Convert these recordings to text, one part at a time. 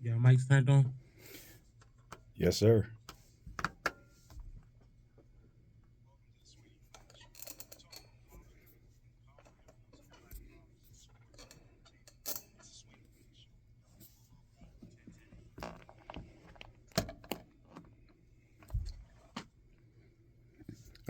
Got mics turned on? Yes, sir.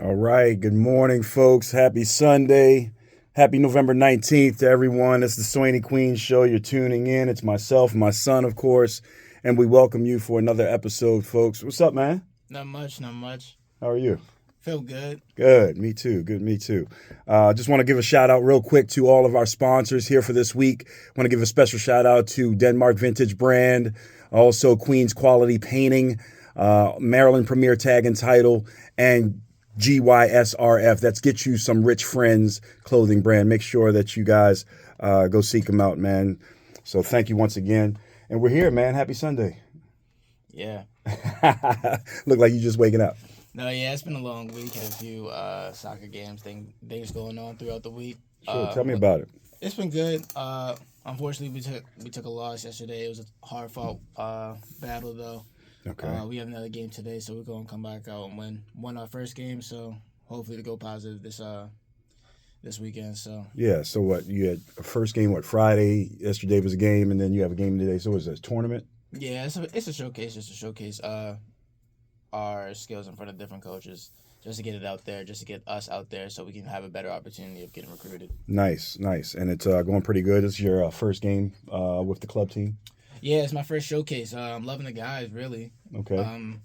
All right. Good morning, folks. Happy Sunday. Happy November 19th to everyone. It's the SWAYNEE Queen Show. You're tuning in. It's myself, my son, of course, and we welcome you for another episode, folks. What's up, man? Not much, not much. How are you? Feel good. Good. Me too. Good. Me too. Just want to give a shout out real quick to all of our sponsors here for this week. Want to give a special shout out to Denmark Vintage Brand, also Queen's Quality Painting, Maryland Premier Tag and Title, and GYSRF. That's Get You Some Rich Friends clothing brand. Make sure that you guys go seek them out, man. So thank you once again. And we're here, man. Happy Sunday. Yeah. Look like you just waking up. No, yeah, it's been a long week. Had a few soccer games, things going on throughout the week. Sure. Tell me about it. It's been good. Unfortunately, we took a loss yesterday. It was a hard fought battle though. Okay. We have another game today, so we're gonna come back out and won our first game. So hopefully to go positive this weekend. So Yeah. So what? You had a first game, Friday? Yesterday was a game, and then you have a game today. So was it a tournament? yeah, it's a showcase. Just to showcase our skills in front of different coaches, just to get it out there, just to get us out there, so we can have a better opportunity of getting recruited. Nice. And it's going pretty good. This is your first game with the club team. Yeah, it's my first showcase. I'm loving the guys, really. Okay.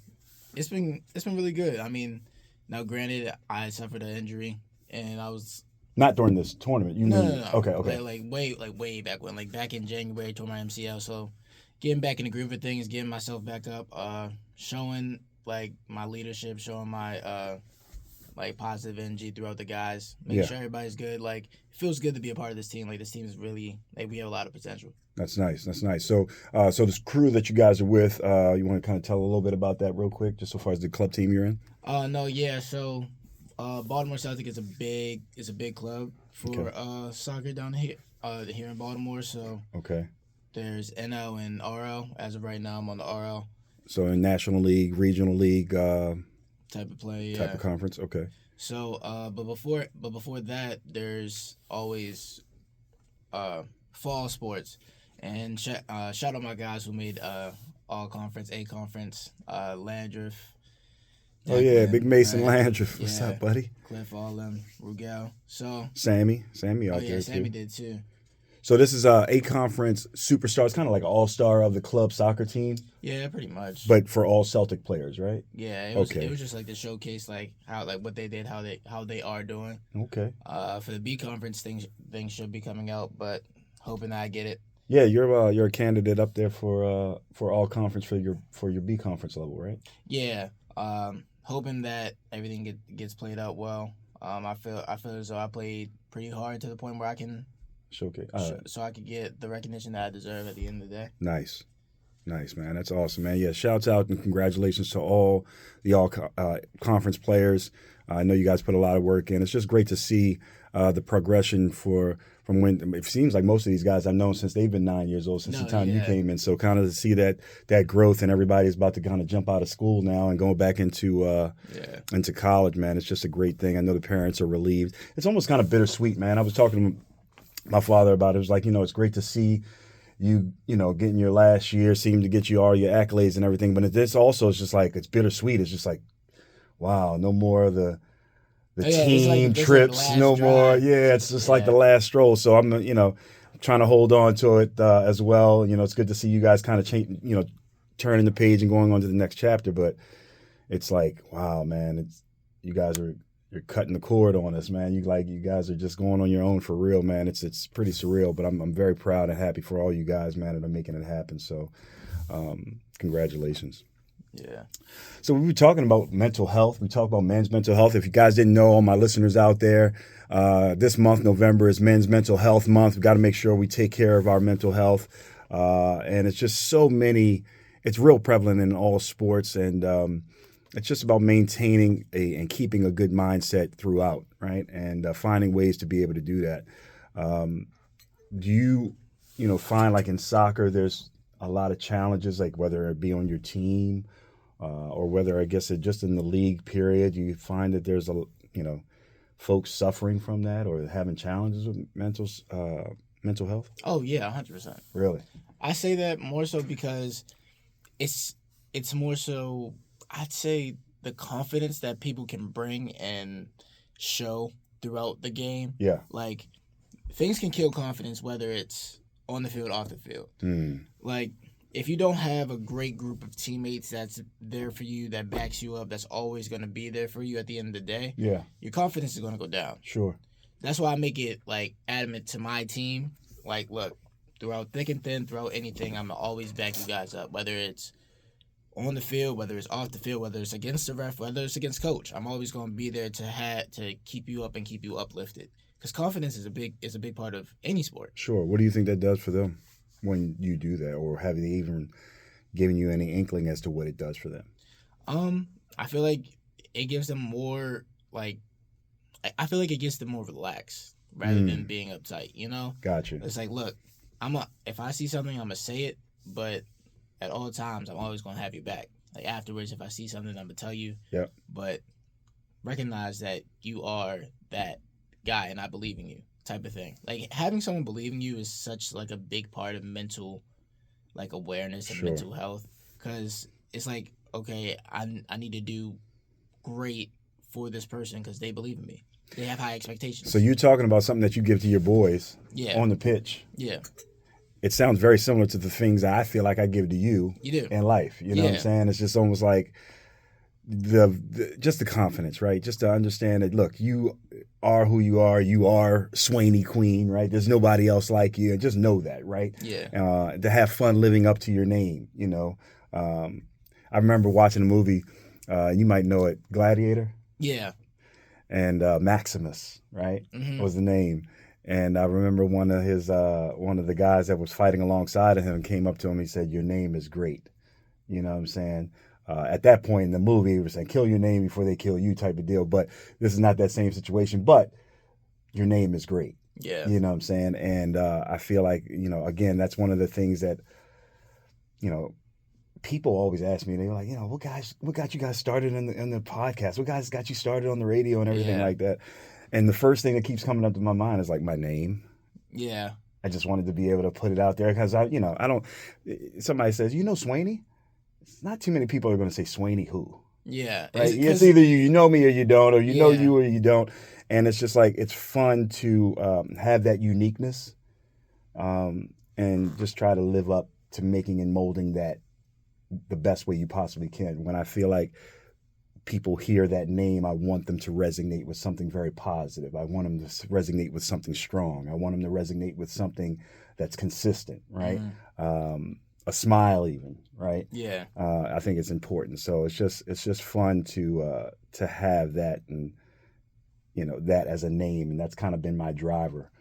It's been really good. I mean, now granted, I suffered an injury, and I was Not during this tournament. You mean? no. Okay. Like way back when, like back in January, tore my MCL. So getting back in the groove of things, getting myself back up, showing like my leadership, showing my like positive energy throughout the guys, making sure everybody's good. Like it feels good to be a part of this team. Like this team is really like we have a lot of potential. That's nice. So, so this crew that you guys are with, you want to kind of tell a little bit about that real quick, just so far as the club team you're in. No, yeah. So, Baltimore Celtic is a big club for soccer down here in Baltimore. So, Okay. there's NL and RL. As of right now, I'm on the RL So in National League, Regional League type of play. Yeah. type of conference. Okay. So, but before that, there's always fall sports, and shout out my guys who made all conference, A conference, Landreth. Oh yeah, Declan, Big Mason right? Landreth. What's Yeah. up, buddy? Cliff, all them, Rugel. So, Sammy out yeah, there Sammy too. did too. So this is a conference superstar. It's kind of like an all-star of the club soccer team, Yeah, pretty much. but for all Celtic players, right? yeah, Okay. it was just like the showcase, like how like what they did, how they are doing. Okay. For the B conference, things should be coming out, but hoping that I get it. Yeah, you're a candidate up there for all conference for your B conference level, right? Yeah, hoping that everything gets played out well. I feel as though I played pretty hard to the point where I can Showcase. so I could get the recognition that I deserve at the end of the day. Nice, man. That's awesome, man. Yeah, shouts out and congratulations to all the conference players. I know you guys put a lot of work in. It's just great to see the progression from when it seems like most of these guys I've known since they've been 9 years old, since the time you came in. So kind of to see that growth, and everybody's about to kind of jump out of school now and going back into college, man. It's just a great thing. I know the parents are relieved. It's almost kind of bittersweet, man. I was talking to my father about it. It was like, it's great to see you getting your last year, seem to get you all your accolades and everything. But this also is just like, it's bittersweet. It's just like, wow, no more of the team trips, like no drive. more. Yeah, it's just like the last stroll. So I'm, trying to hold on to it as well. It's good to see you guys kind of change, turning the page and going on to the next chapter. But it's like, wow, man, you're cutting the cord on us, man. You guys are just going on your own for real, man. It's pretty surreal, but I'm very proud and happy for all you guys, man, that are making it happen. So, congratulations. Yeah. So we were talking about mental health. We talk about men's mental health. If you guys didn't know, all my listeners out there, this month, November, is Men's Mental Health Month. We got to make sure we take care of our mental health, and it's just so many. It's real prevalent in all sports, and it's just about maintaining and keeping a good mindset throughout, right? And finding ways to be able to do that. Do you find like in soccer, there's a lot of challenges, like whether it be on your team or whether I guess it just in the league period, you find that there's folks suffering from that or having challenges with mental health? Oh yeah, 100%. Really? I say that more so because it's it's more so, I'd say, the confidence that people can bring and show throughout the game. Yeah. Like, things can kill confidence whether it's on the field, off the field. Mm. Like, if you don't have a great group of teammates that's there for you, that backs you up, that's always going to be there for you at the end of the day, Yeah. your confidence is going to go down. Sure. That's why I make it like adamant to my team. Like, look, throughout thick and thin, throughout anything, I'm gonna always back you guys up. Whether it's on the field, whether it's off the field, whether it's against the ref, whether it's against coach, I'm always gonna be there to keep you up and keep you uplifted. Because confidence is a big part of any sport. Sure. What do you think that does for them when you do that, or have they even given you any inkling as to what it does for them? I feel like it gives them more like I feel like it gets them more relaxed rather than being uptight. You know, Gotcha. it's like, look, if I see something, I'm gonna say it, but at all times, I'm always gonna have you back. Like afterwards, if I see something, I'm gonna tell you. Yep. But recognize that you are that guy, and I believe in you, type of thing. Like having someone believe in you is such like a big part of mental, like awareness and Sure. mental health, because it's like, okay, I need to do great for this person because they believe in me. They have high expectations. So you're talking about something that you give to your boys Yeah. on the pitch. Yeah. It sounds very similar to the things I feel like I give to you You do. in life. You know what I'm Yeah. saying? It's just almost like just the confidence, right? Just to understand that, look, you are who you are. You are SWAYNEE Queen, right? There's nobody else like you. And just know that, right? Yeah. To have fun living up to your name, you know. I remember watching a movie, you might know it, Gladiator. Yeah. And Maximus, right, Mhm. was the name. And I remember one of the guys that was fighting alongside of him came up to him. He said, "Your name is great." You know what I'm saying? At that point in the movie, he was saying, "Kill your name before they kill you," type of deal. But this is not that same situation. But your name is great. Yeah. You know what I'm saying? And I feel like, again, that's one of the things that, people always ask me. They're like, what got you guys started in the podcast? What guys got you started on the radio and everything like that? And the first thing that keeps coming up to my mind is like my name. Yeah. I just wanted to be able to put it out there because I don't. Somebody says, SWAYNEE? It's not too many people are going to say SWAYNEE who. Yeah. Right? It's either you know me or you don't, or you know Yeah. you or you don't. And it's just like, it's fun to have that uniqueness and just try to live up to making and molding that the best way you possibly can. When I feel like people hear that name, I want them to resonate with something very positive. I want them to resonate with something strong. I want them to resonate with something that's consistent, right? A smile, even, right? Yeah. I think it's important. So it's just fun to have that, and that as a name, and that's kind of been my driver.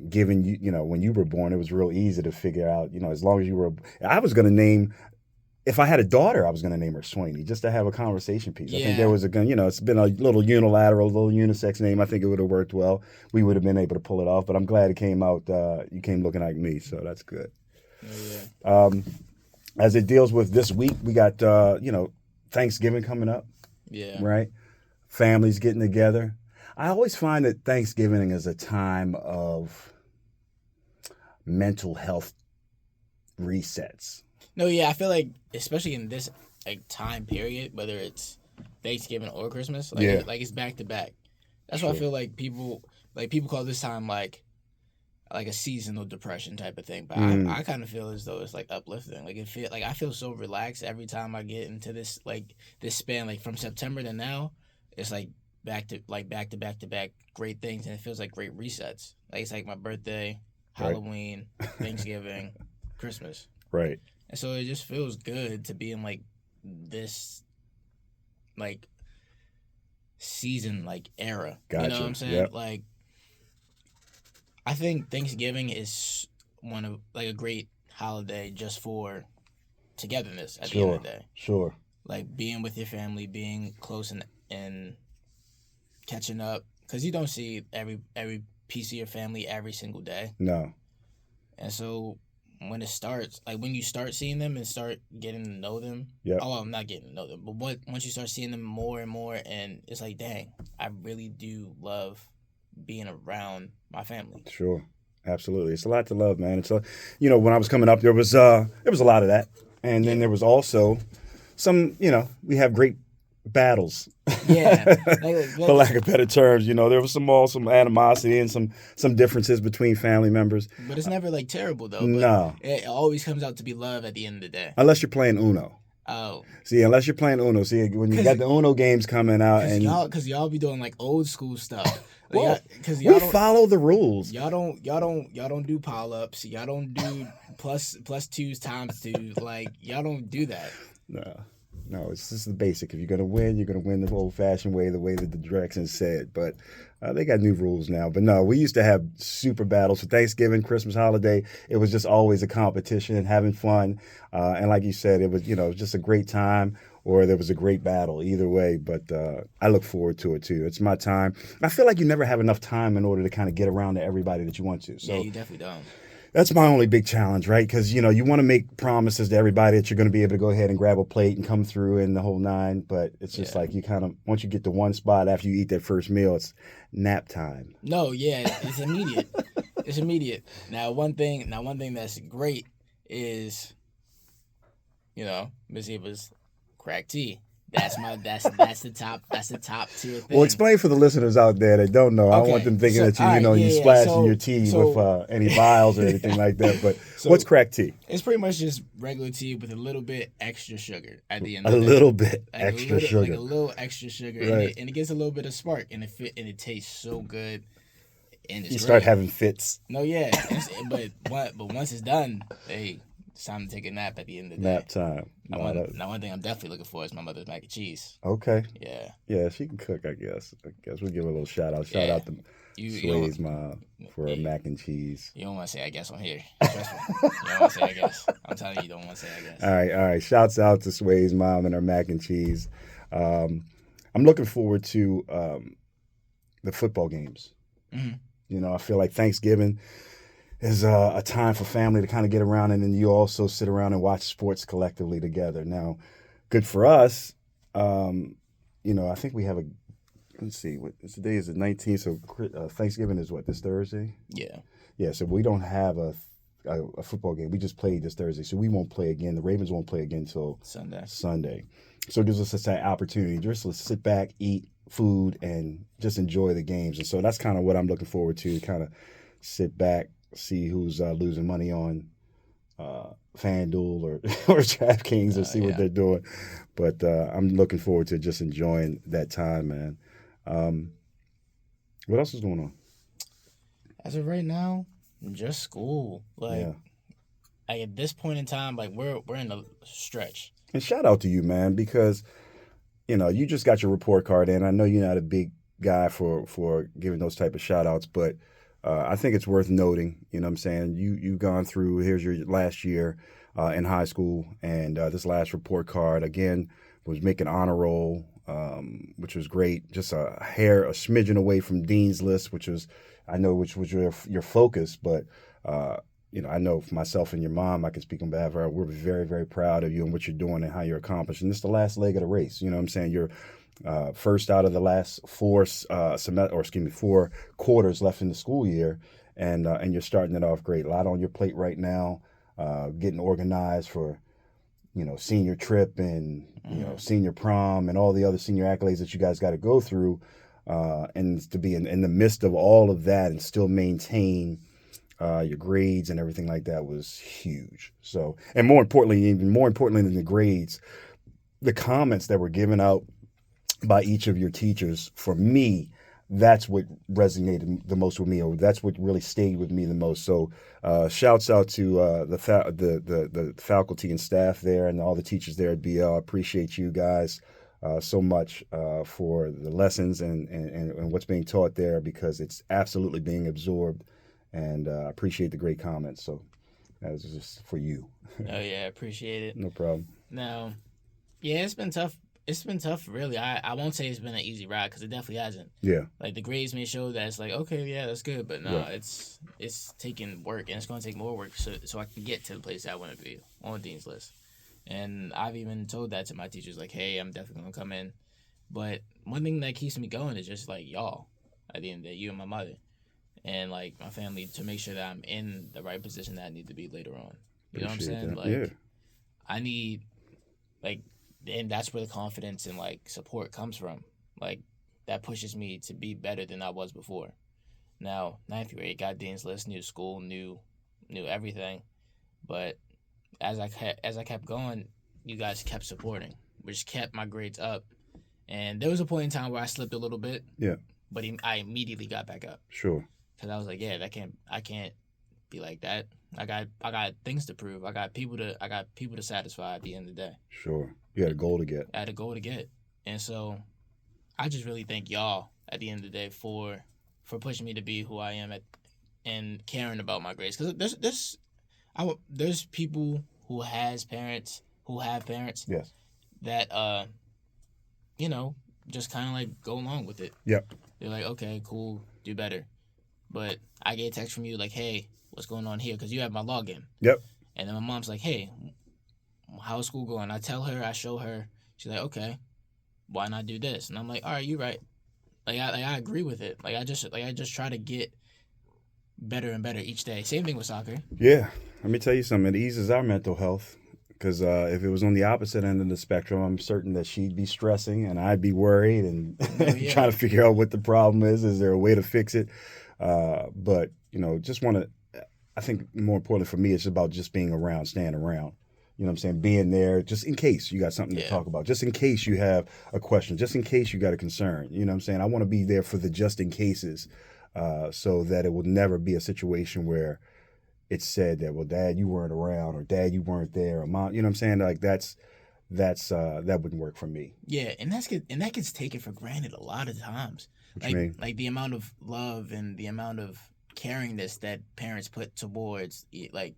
Given when you were born, it was real easy to figure out. As long as you were, I was going to name. If I had a daughter, I was going to name her SWAYNEE just to have a conversation piece. I think there was it's been a little unilateral, a little unisex name. I think it would have worked well. We would have been able to pull it off, but I'm glad it came out. You came looking like me, so that's good. Yeah. As it deals with this week, we got, Thanksgiving coming up. Yeah. Right? Families getting together. I always find that Thanksgiving is a time of mental health resets. No, yeah, I feel like, especially in this like time period, whether it's Thanksgiving or Christmas, like it's back to back. That's why I feel like people call this time like a seasonal depression type of thing. But I kind of feel as though it's like uplifting. Like I feel so relaxed every time I get into this span, like from September to now. It's like back to back great things, and it feels like great resets. Like it's like my birthday, Halloween, Thanksgiving, Christmas. Right. And so it just feels good to be in like this like season era. Gotcha. You know what I'm saying? Yep. Like I think Thanksgiving is one of like a great holiday just for togetherness at the end of the day. Sure. Like being with your family, being close and catching up, because you don't see every piece of your family every single day. No. And so when it starts, like when you start seeing them and start getting to know them. Yeah. Oh, I'm not getting to know them, but once you start seeing them more and more, and it's like, dang, I really do love being around my family. Sure. Absolutely. It's a lot to love, man. It's when I was coming up, there was a lot of that. And then Yeah. there was also some, we have great battles. Yeah, For lack of better terms, there was some animosity and some differences between family members. but it's never like terrible though. But No. it always comes out to be love at the end of the day. Unless you're playing Uno. Oh, See, unless you're playing Uno. See, when you got the Uno games coming out and y'all be doing like old school stuff. well, Because we follow the rules. Y'all don't do pile ups. Y'all don't do plus twos times two. Like y'all don't do that. No, it's just the basic. If you're gonna win, you're gonna win the old-fashioned way, the way that the directions said. But they got new rules now. But no, we used to have super battles for Thanksgiving, Christmas holiday. It was just always a competition and having fun. And like you said, it was just a great time, or there was a great battle. Either way, but I look forward to it too. It's my time. I feel like you never have enough time in order to kind of get around to everybody that you want to. So yeah, you definitely don't. That's my only big challenge, right? Because, you want to make promises to everybody that you're going to be able to go ahead and grab a plate and come through in the whole nine. But it's just like you kind of, once you get to one spot after you eat that first meal, it's nap time. No, yeah, it's immediate. It's immediate. Now, one thing that's great is, Miss Eva's cracked tea. That's the top tier thing. Well, explain for the listeners out there that don't know. Okay. I don't want them thinking that you splashing your tea with any vials or anything like that. But what's cracked tea? It's pretty much just regular tea with a little bit extra sugar at the end. A little bit extra sugar. Like a little extra sugar, right. and it gets a little bit of spark, and it tastes so good. And it's you start having fits. No, yeah, but once it's done, it's time to take a nap at the end of the day. Nap time. Now, one thing I'm definitely looking for is my mother's mac and cheese. Okay. Yeah. Yeah, she can cook, I guess. We'll give her a little shout out. Shout out to Sway's mom for her mac and cheese. You don't want to say I guess on here. Trust me. You don't want to say I guess. I'm telling you, you don't want to say I guess. All right. Shouts out to Sway's mom and her mac and cheese. I'm looking forward to the football games. Mm-hmm. I feel like Thanksgiving is a time for family to kind of get around, and then you also sit around and watch sports collectively together. Now, good for us. I think we have let's see, today is the 19th, so Thanksgiving is what, this Thursday? Yeah. Yeah, so we don't have a football game. We just played this Thursday, so we won't play again. The Ravens won't play again until Sunday. So it gives us that opportunity just to sit back, eat food, and just enjoy the games. And so that's kind of what I'm looking forward to, kind of sit back, see who's losing money on FanDuel or DraftKings or see what they're doing. But I'm looking forward to just enjoying that time, man. What else is going on? As of right now, just school. Like at this point in time, like we're in a stretch. And shout out to you, man, because you just got your report card in. I know you're not a big guy for giving those type of shout outs, but I think it's worth noting, you know what I'm saying? You've gone through, here's your last year in high school, and this last report card, again, was making honor roll, which was great. Just a smidgen away from Dean's List, which was your focus, but I know for myself and your mom, I can speak on behalf of her. We're very, very proud of you and what you're doing and how you're accomplishing. This is the last leg of the race. You know what I'm saying? You're first out of the last 4 quarters left in the school year, and you're starting it off great. A lot on your plate right now, getting organized for, senior trip and, senior prom and all the other senior accolades that you guys got to go through. And to be in the midst of all of that and still maintain your grades and everything like that was huge. So, and even more importantly than the grades, the comments that were given out by each of your teachers, for me, that's what resonated the most with me, or that's what really stayed with me the most. So, shouts out to the faculty and staff there, and all the teachers there at BL. I appreciate you guys so much for the lessons and what's being taught there, because it's absolutely being absorbed. And I appreciate the great comments. So that was just for you. Oh yeah, appreciate it. No problem. Now, yeah, it's been tough it's been tough, really. I won't say it's been an easy ride because it definitely hasn't. Yeah. Like the grades may show that it's like, okay, yeah, that's good, but no, Right. it's taking work and it's going to take more work so I can get to the place that I want to be on Dean's List. And I've even told that to my teachers, like, hey, I'm definitely gonna come in. But one thing that keeps me going is just like y'all. At the end of the day, you and my mother, and like my family, to make sure that I'm in the right position that I need to be later on. You know what I'm Appreciate saying? that. Yeah. Like I need like, and that's where the confidence and like support comes from. Like that pushes me to be better than I was before. Now, ninth grade, got Dean's List, new school, new everything. But as I kept going, you guys kept supporting, which kept my grades up. And there was a point in time where I slipped a little bit, Yeah. but I immediately got back up Sure. because I was like, yeah, I can't be like that. I got things to prove. I got people to satisfy at the end of the day. Sure. You had a goal to get. I had a goal to get, and so I just really thank y'all at the end of the day for pushing me to be who I am and caring about my grades. Because there's people who have parents Yes. that you know, just kind of like go along with it. Yep. They're like, okay, cool, do better. But I get a text from you like, hey, what's going on here? Because you have my login. Yep. And then my mom's like, hey, how's school going? I tell her, I show her. She's like, okay, why not do this? And I'm like, all right, you're right. I agree with it. I just try to get better and better each day. Same thing with soccer. Yeah. Let me tell you something. It eases our mental health. Because if it was on the opposite end of the spectrum, I'm certain that she'd be stressing and I'd be worried and Yeah. trying to figure out what the problem is. Is there a way to fix it? But, just want to, I think more importantly for me, it's about just being around, staying around. You know what I'm saying? Being there just in case you got something to Yeah. talk about, just in case you have a question, just in case you got a concern. You know what I'm saying? I want to be there for the just in cases so that it will never be a situation where it's said that, well, Dad, you weren't around, or Dad, you weren't there, or Mom, you know what I'm saying? Like that wouldn't work for me. Yeah, and that gets taken for granted a lot of times. What you mean? Like the amount of love and the amount of caringness that parents put towards like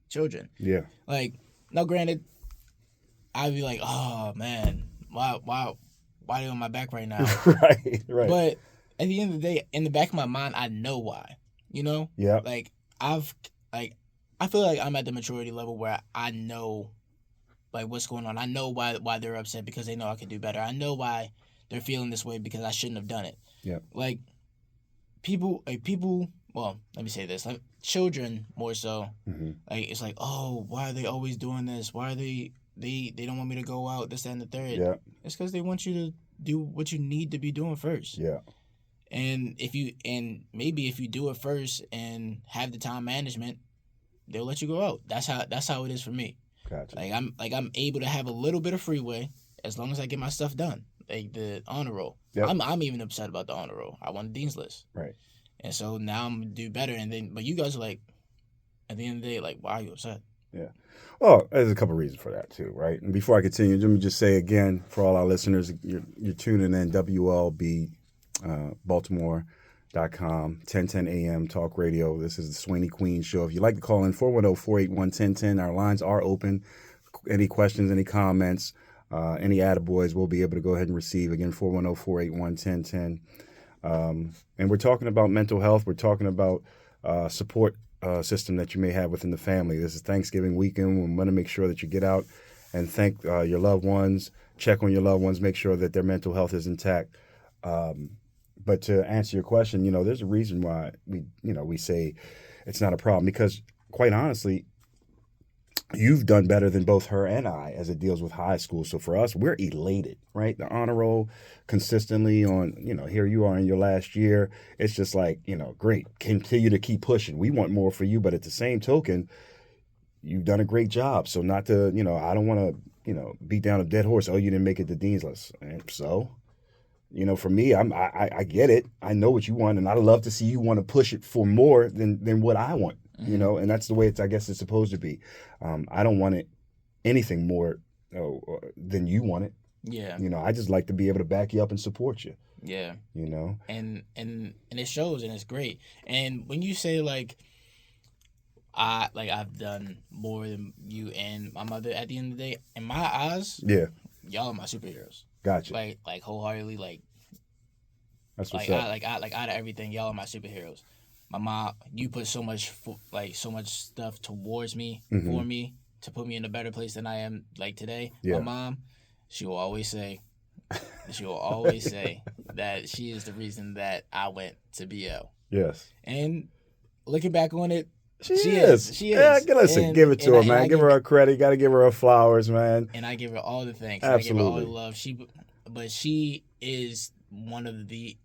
children. Yeah. Like, now granted, I'd be like, oh man, why are they on my back right now? Right. But at the end of the day, in the back of my mind, I know why. You know? Yeah. Like I feel like I'm at the maturity level where I know like what's going on. I know why they're upset because they know I can do better. I know why they're feeling this way because I shouldn't have done it. Yeah. Like well, let me say this. Like children more so. Mm-hmm. Like it's like, "Oh, why are they always doing this? Why are they don't want me to go out, this, that, and the third." Yeah. It's because they want you to do what you need to be doing first. Yeah. And maybe if you do it first and have the time management, they'll let you go out. That's how it is for me. Gotcha. I'm able to have a little bit of freeway as long as I get my stuff done. Like the honor roll. Yep. I'm even upset about the honor roll. I won the Dean's List. Right. And so now I'm gonna do better. But you guys are like, at the end of the day, like, why are you upset? Yeah. Well, there's a couple of reasons for that too, right? And before I continue, let me just say again for all our listeners, you're tuning in WLB Baltimore.com, 1010 AM Talk Radio. This is the SWAYNEE Queen Show. If you'd like to call in, 410-481-1010. Our lines are open. Any questions, any comments, any attaboys, we'll be able to go ahead and receive. Again, 410-481-1010. And we're talking about mental health. We're talking about support system that you may have within the family. This is Thanksgiving weekend. We want to make sure that you get out and thank your loved ones, check on your loved ones, make sure that their mental health is intact. But to answer your question, there's a reason why we say it's not a problem, because quite honestly, you've done better than both her and I as it deals with high school. So for us, we're elated, right? The honor roll consistently on, here you are in your last year. It's just like, great. Continue to keep pushing. We want more for you. But at the same token, you've done a great job. So not to, I don't want to, beat down a dead horse. Oh, you didn't make it to Dean's List. And so, for me, I get it. I know what you want. And I'd love to see you want to push it for more than what I want. Mm-hmm. And that's the way I guess it's supposed to be. I don't want it anything more than you want it. Yeah. I just like to be able to back you up and support you. Yeah. And it shows, and it's great. And when you say like I've done more than you and my mother, at the end of the day, in my eyes, yeah, y'all are my superheroes. Gotcha. Like wholeheartedly, That's what's up. like out of everything, y'all are my superheroes. My mom, you put so much so much stuff towards me for me to put me in a better place than I am like today. Yeah. My mom, she will always say, that she is the reason that I went to BL. Yes. And looking back on it, She is. She is. Yeah, listen, give it to her, man. Give her her credit. You got to give her her flowers, man. And I give her all the thanks. Absolutely. I give her all the love. She is one of the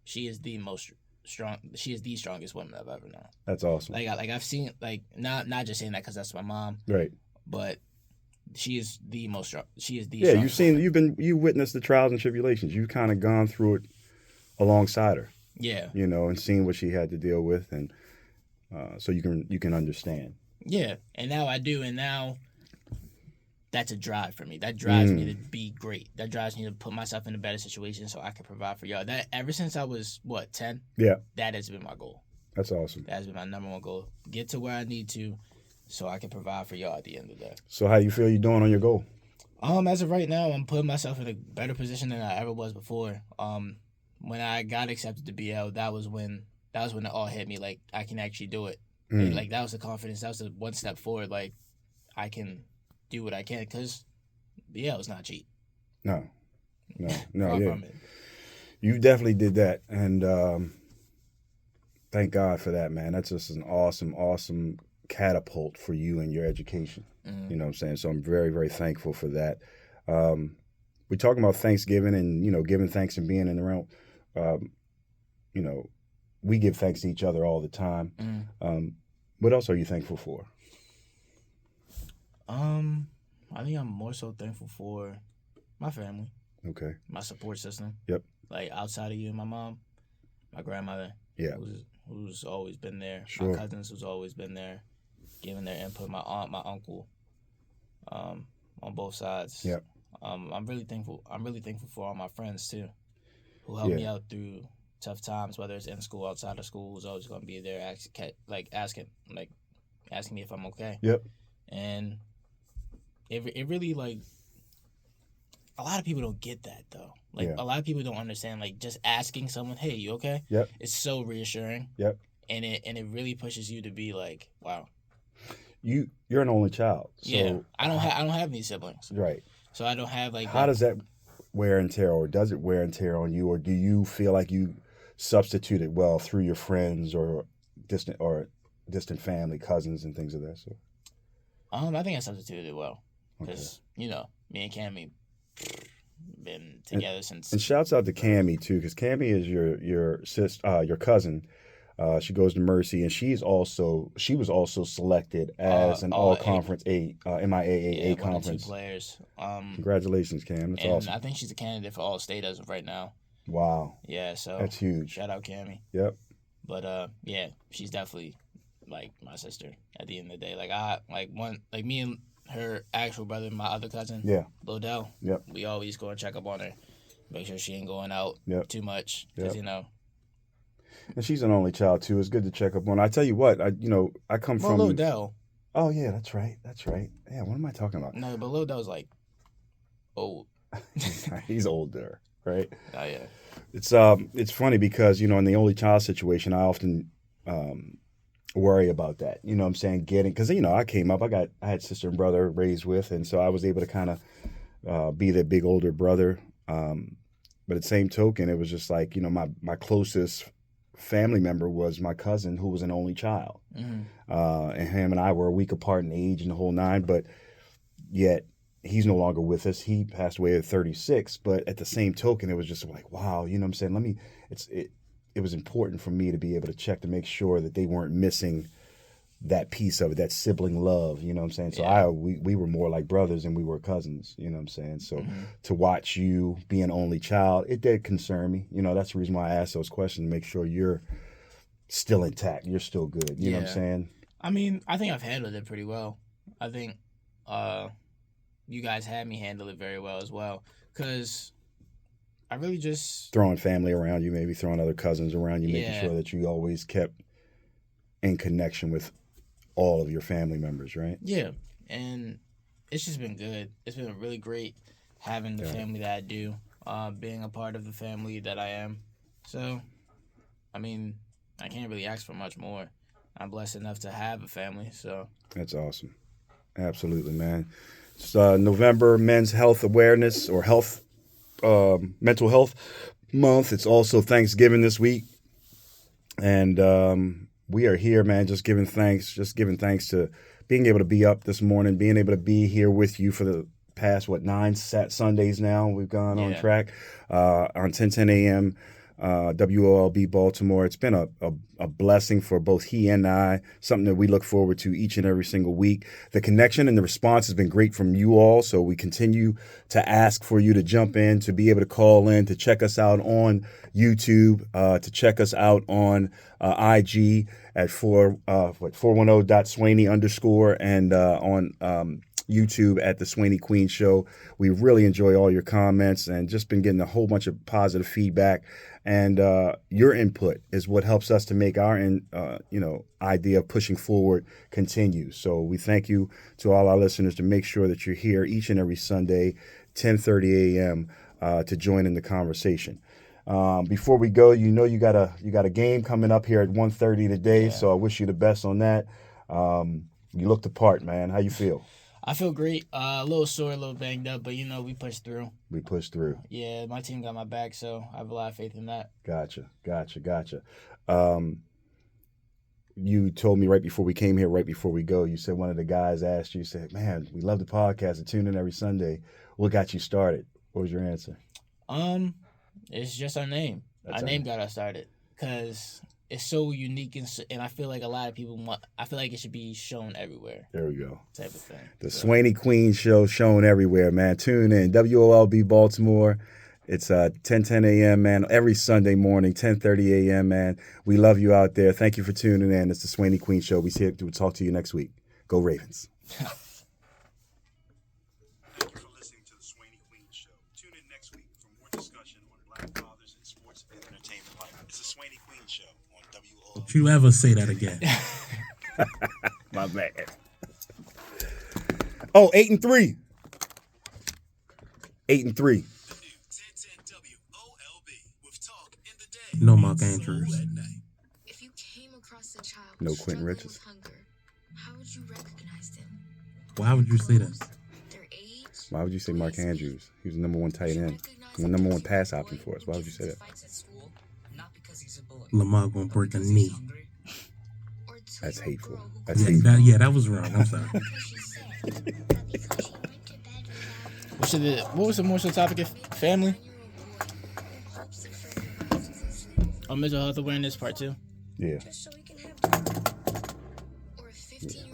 she is the most strong. She is the strongest woman I've ever known. That's awesome. Like I've seen, like, not just saying that because that's my mom, right? But she is the most strong. She is the you witnessed the trials and tribulations. You've kind of gone through it alongside her. Yeah. And seen what she had to deal with, and so you can understand. Yeah, and now I do, and now that's a drive for me. That drives me to be great. That drives me to put myself in a better situation so I can provide for y'all. That ever since I was 10. Yeah. That has been my goal. That's awesome. That has been my number one goal. Get to where I need to, so I can provide for y'all at the end of the day. So how you feel you doing on your goal? As of right now, I'm putting myself in a better position than I ever was before. When I got accepted to BL, that was when it all hit me. Like, I can actually do it. Like, that was the confidence. That was the one step forward. Like, I can do what I can, because BL is not cheap. No. Far from it. You definitely did that, and thank God for that, man. That's just an awesome catapult for you and your education. You know what I'm saying? So I'm very, very thankful for that. We're talking about Thanksgiving and, giving thanks and being in the realm. We give thanks to each other all the time. What else are you thankful for? I think I'm more so thankful for my family. Okay. My support system. Yep. Like, outside of you and my mom, my grandmother. Yeah. Who's always been there. Sure. My cousins who's always been there, giving their input. My aunt, my uncle, on both sides. Yep. I'm really thankful for all my friends too, who helped me out through tough times, whether it's in school, outside of school. Who's always gonna be there, asking me if I'm okay. Yep. And it really, like, a lot of people don't get that though. Like, a lot of people don't understand, like, just asking someone, "Hey, you okay?" Yep. It's so reassuring. Yep. And it really pushes you to be like, wow. You're an only child. So yeah. I don't have any siblings. Right. So I don't have, like, how does that wear and tear, or does it wear and tear on you, or do you feel like you substituted well through your friends or distant family, cousins, and things of that sort? I think I substituted it well, because me and Cammy been together since. And shouts out to Cammy too, because Cammy is your sister, your cousin. She goes to Mercy, and she was also selected as an all-conference MIAA conference. 1 and 2 players. Congratulations, Cam. That's awesome. I think she's a candidate for All-State as of right now. Wow. Yeah, so that's huge. Shout out Cammy. Yep. But she's definitely, like, my sister at the end of the day. Like, me and her actual brother, my other cousin, Lodell. Yep. We always go and check up on her, make sure she ain't going out too much, because And she's an only child too. It's good to check up on her. I tell you what, I come from Lodell. Oh yeah, that's right. Yeah, what am I talking about? No, but Lodell's, like, old. He's older, right? Oh yeah. It's funny because in the only child situation, I often worry about that. You know what I'm saying? Because I came up, I had sister and brother raised with, and so I was able to kind of be the big older brother. But at the same token, it was just like, my closest family member was my cousin, who was an only child. And him and I were a week apart in age and the whole nine, but yet he's no longer with us. He passed away at 36, but at the same token, it was just like, wow, you know what I'm saying? It was important for me to be able to check to make sure that they weren't missing that piece of it, that sibling love, you know what I'm saying? So we were more like brothers than we were cousins, you know what I'm saying? So to watch you be an only child, it did concern me. That's the reason why I asked those questions, to make sure you're still intact, you're still good, you know what I'm saying? I mean, I think I've handled it pretty well. I think you guys had me handle it very well as well, because I really just... Throwing family around you, maybe throwing other cousins around you, making sure that you always kept in connection with all of your family members, right? Yeah, and it's just been good. It's been a really great having the family that I do, being a part of the family that I am. So, I mean, I can't really ask for much more. I'm blessed enough to have a family. So That's awesome. Absolutely, man. It's November Men's Health Awareness or Mental Health Month. It's also Thanksgiving this week. And we are here, man, just giving thanks to being able to be up this morning, being able to be here with you for the past, 9 Sundays now. We've gone on track on 10:10 a.m. WOLB Baltimore. It's been a blessing for both he and I, something that we look forward to each and every single week. The connection and the response has been great from you all, so we continue to ask for you to jump in, to be able to call in, to check us out on YouTube, to check us out on IG at 410.Swaynee_ and on YouTube at the Swaynee Queen Show. We really enjoy all your comments and just been getting a whole bunch of positive feedback. And your input is what helps us to make our idea of pushing forward continue. So we thank you to all our listeners to make sure that you're here each and every Sunday, 10:30 a.m. To join in the conversation. Before we go, you got a game coming up here at 1:30 today. So I wish you the best on that. You looked the part, man. How you feel? I feel great. A little sore, a little banged up, but we pushed through. We pushed through. Yeah, my team got my back, so I have a lot of faith in that. Gotcha. You told me right before we came here, right before we go, you said one of the guys asked you, said, "Man, we love the podcast and tune in every Sunday. What got you started?" What was your answer? It's just our name. Our name got us started because it's so unique and I feel like a lot of people I feel like it should be shown everywhere. There we go. Type of thing. The Swaynee Queen Show shown everywhere, man. Tune in. WOLB Baltimore. It's 10:10 a.m., man, every Sunday morning, 10:30 a.m., man. We love you out there. Thank you for tuning in. It's the Swaynee Queen Show. We'll talk to you next week. Go Ravens. Thank you for listening to the Swaynee Queen Show. Tune in next week for more discussion on Black fathers in sports and entertainment life. It's the Swaynee Queen Show on WOLB. Don't you ever say that again. My bad. Oh, 8-3. 8-3. No Mark Andrews. If you came across a child No Quentin struggling Richards. with hunger, how would you recognize them? Why would you say that? Their age? Why would you say Mark Andrews? He was the number one tight end. The number one pass option for us. Why would you say that? Lamar gonna break a knee. That's hateful. That was wrong. I'm sorry. What was the more so topic of family? Mental health awareness part 2. Yeah. Just so we can have or a 15-year-old